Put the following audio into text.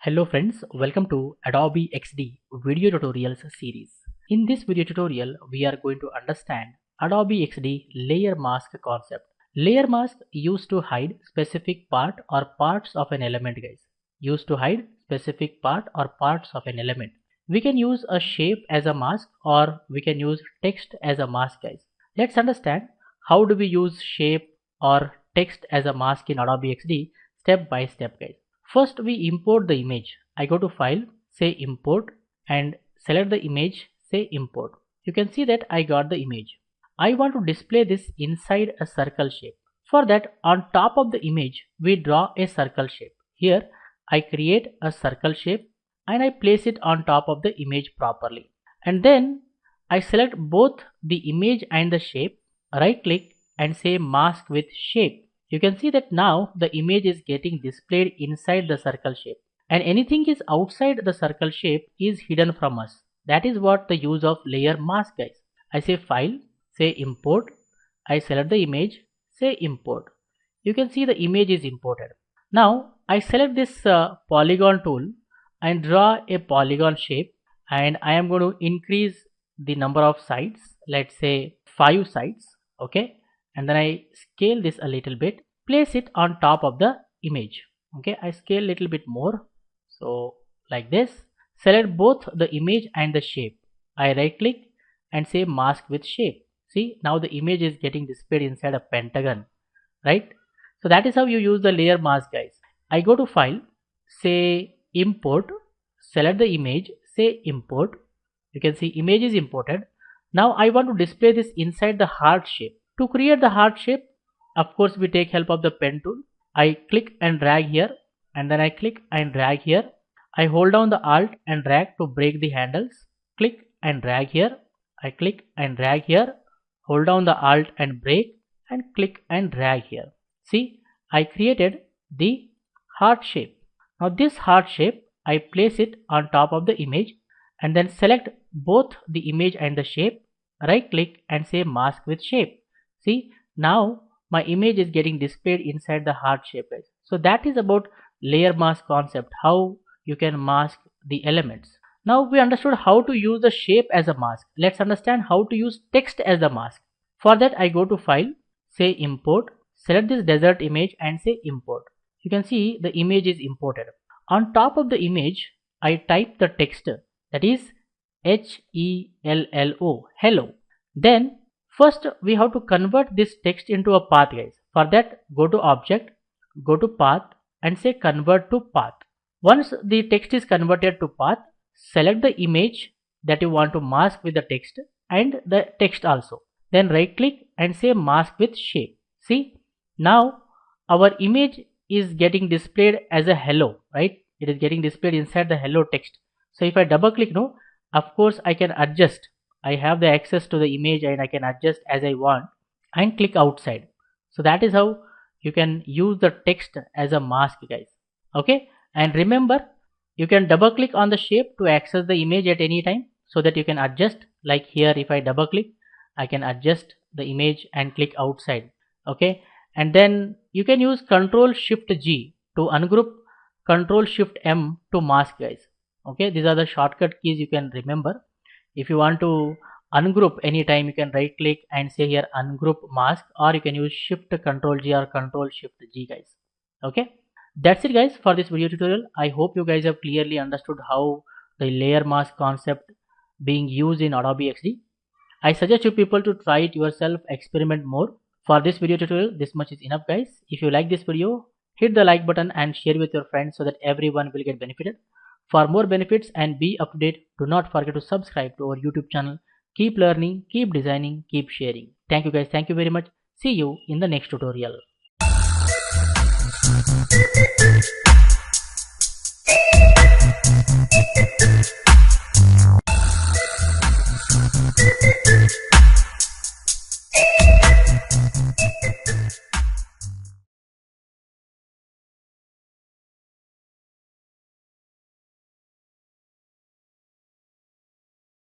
Hello friends, welcome to Adobe XD video tutorials series. In this video tutorial, we are going to understand Adobe XD Layer Mask concept. Layer mask used to hide specific part or parts of an element, guys. Used to hide specific part or parts of an element. We can use a shape as a mask or we can use text as a mask, guys. Let's understand how do we use shape or text as a mask in Adobe XD step by step, guys. First we import the image. I go to file, say import and select the image, say import. You can see that I got the image. I want to display this inside a circle shape. For that, on top of the image we draw a circle shape. Here I create a circle shape and I place it on top of the image properly. And then I select both the image and the shape, right click and say mask with shape. You can see that now the image is getting displayed inside the circle shape and anything is outside the circle shape is hidden from us. That is what the use of layer mask, guys. I say file, say import, I select the image, say import. You can see the image is imported. Now I select this polygon tool and draw a polygon shape and I am going to increase the number of sides, let's say 5 sides, okay. And then I scale this a little bit, place it on top of the image, okay. I scale a little bit more, so like this. Select both the image and the shape. I right click and say mask with shape. See, now the image is getting displayed inside a pentagon, right? So that is how you use the layer mask, guys. I go to file, say import, select the image, say import. You can see image is imported. Now I want to display this inside the heart shape. To create the heart shape, of course we take help of the pen tool. I click and drag here and then I click and drag here. I hold down the Alt and drag to break the handles. Click and drag here. I click and drag here. Hold down the Alt and break and click and drag here. See, I created the heart shape. Now this heart shape, I place it on top of the image and then select both the image and the shape. Right click and say mask with shape. See, now my image is getting displayed inside the heart shape, guys. So that is about layer mask concept, how you can mask the elements. Now we understood how to use the shape as a mask. Let's understand how to use text as a mask. For that I go to file, say import, select this desert image and say import. You can see the image is imported. On top of the image I type the text, that is HELLO, hello. Then first we have to convert this text into a path, guys. For that, go to object, go to path and say convert to path. Once the text is converted to path, select the image that you want to mask with the text and the text also. Then right click and say mask with shape. See, now our image is getting displayed as a hello, right? It is getting displayed inside the hello text. So if I double click, no, of course I can adjust. I have the access to the image and I can adjust as I want and click outside. So that is how you can use the text as a mask, guys. Okay. And remember, you can double click on the shape to access the image at any time so that you can adjust. Like here, if I double click, I can adjust the image and click outside. Okay. And then you can use Ctrl Shift G to ungroup, Ctrl Shift M to mask, guys. Okay. These are the shortcut keys you can remember. If you want to ungroup anytime, you can right click and say here ungroup mask, or you can use Shift Ctrl G or Ctrl Shift G, guys. Okay, that's it, guys, for this video tutorial. I hope you guys have clearly understood how the layer mask concept being used in Adobe XD. I suggest you people to try it yourself, experiment more. For this video tutorial, this much is enough, guys. If you like this video, hit the like button and share with your friends so that everyone will get benefited. For more benefits and be up to date, do not forget to subscribe to our YouTube channel. Keep learning, keep designing, keep sharing. Thank you, guys. Thank you very much. See you in the next tutorial.